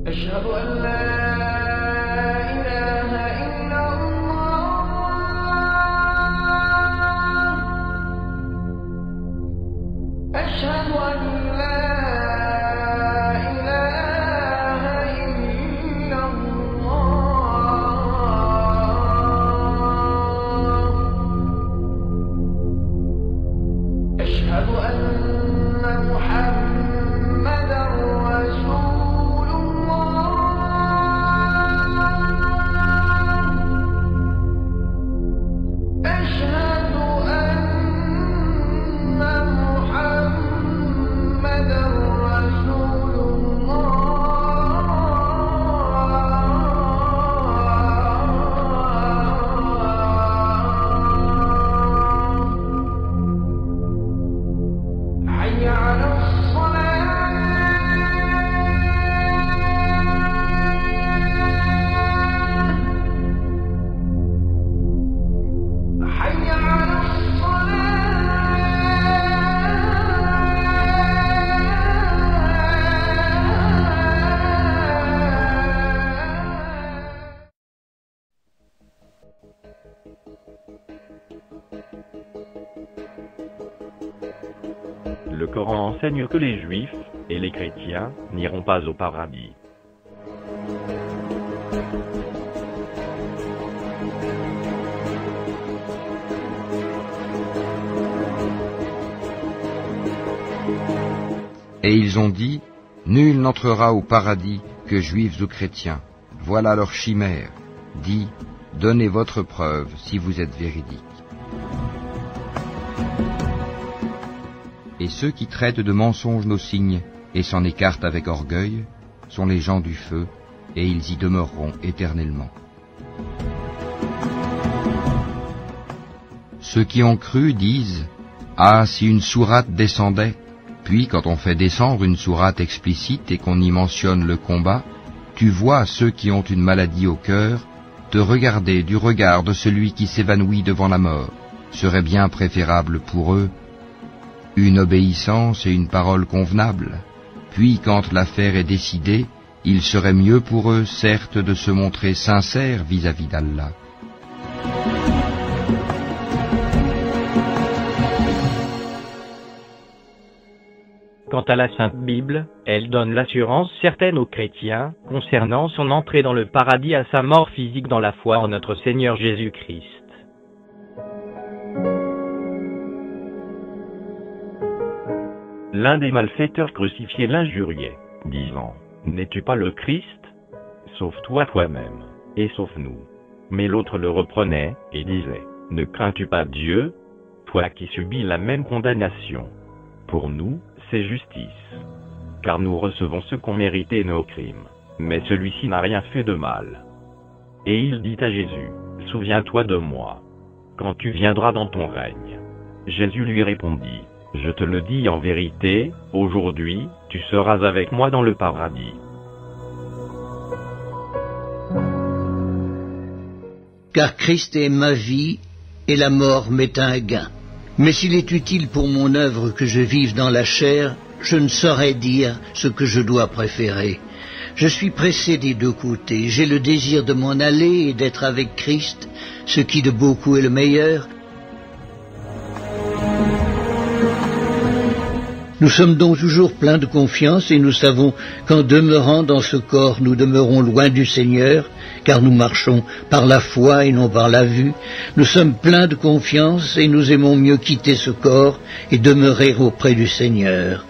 أشهد أن لا إله إلا الله أشهد أن لا إله إلا الله أشهد أن محمدا رسول أشهد أن محمدا رسول الله حي على حي على Le Coran enseigne que les Juifs et les chrétiens n'iront pas au paradis. Et ils ont dit, nul n'entrera au paradis que juifs ou chrétiens. Voilà leur chimère. Dis, donnez votre preuve si vous êtes véridiques. Et ceux qui traitent de mensonges nos signes et s'en écartent avec orgueil sont les gens du feu, et ils y demeureront éternellement. Ceux qui ont cru disent, ah, si une sourate descendait. Puis, quand on fait descendre une sourate explicite et qu'on y mentionne le combat, tu vois ceux qui ont une maladie au cœur te regarder du regard de celui qui s'évanouit devant la mort. Serait bien préférable pour eux une obéissance et une parole convenable. Puis, quand l'affaire est décidée, il serait mieux pour eux, certes, de se montrer sincères vis-à-vis d'Allah. Quant à la Sainte Bible, elle donne l'assurance certaine aux chrétiens concernant son entrée dans le paradis à sa mort physique dans la foi en notre Seigneur Jésus-Christ. L'un des malfaiteurs crucifiés l'injuriait, disant, « N'es-tu pas le Christ? Sauve-toi toi-même, et sauve-nous. » Mais l'autre le reprenait, et disait, « Ne crains-tu pas Dieu, toi qui subis la même condamnation? Pour nous, c'est justice. Car nous recevons ce qu'ont mérité nos crimes, mais celui-ci n'a rien fait de mal. » Et il dit à Jésus, « Souviens-toi de moi, quand tu viendras dans ton règne. » Jésus lui répondit, « Je te le dis en vérité, aujourd'hui, tu seras avec moi dans le paradis. » Car Christ est ma vie, et la mort m'est un gain. Mais s'il est utile pour mon œuvre que je vive dans la chair, je ne saurais dire ce que je dois préférer. Je suis pressé des deux côtés. J'ai le désir de m'en aller et d'être avec Christ, ce qui de beaucoup est le meilleur. Nous sommes donc toujours pleins de confiance et nous savons qu'en demeurant dans ce corps, nous demeurons loin du Seigneur, car nous marchons par la foi et non par la vue. Nous sommes pleins de confiance et nous aimons mieux quitter ce corps et demeurer auprès du Seigneur.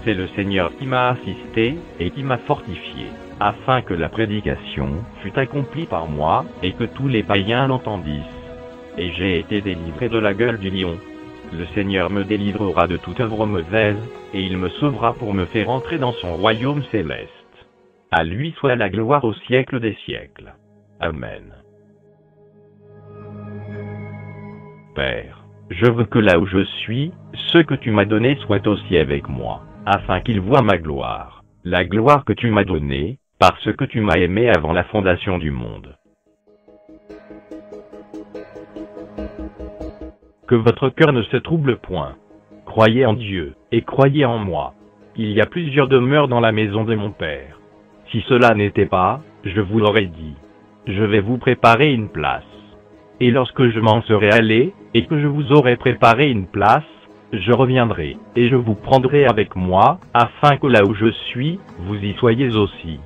C'est le Seigneur qui m'a assisté et qui m'a fortifié, afin que la prédication fût accomplie par moi et que tous les païens l'entendissent. Et j'ai été délivré de la gueule du lion. Le Seigneur me délivrera de toute œuvre mauvaise, et il me sauvera pour me faire entrer dans son royaume céleste. À lui soit la gloire au siècle des siècles. Amen. Père, je veux que là où je suis, ce que tu m'as donné soit aussi avec moi, afin qu'ils voient ma gloire, la gloire que tu m'as donnée, parce que tu m'as aimé avant la fondation du monde. Que votre cœur ne se trouble point. Croyez en Dieu, et croyez en moi. il y a plusieurs demeures dans la maison de mon Père. Si cela n'était pas, je vous l'aurais dit. Je vais vous préparer une place. Et lorsque je m'en serai allé, et que je vous aurai préparé une place, je reviendrai, et je vous prendrai avec moi, afin que là où je suis, vous y soyez aussi.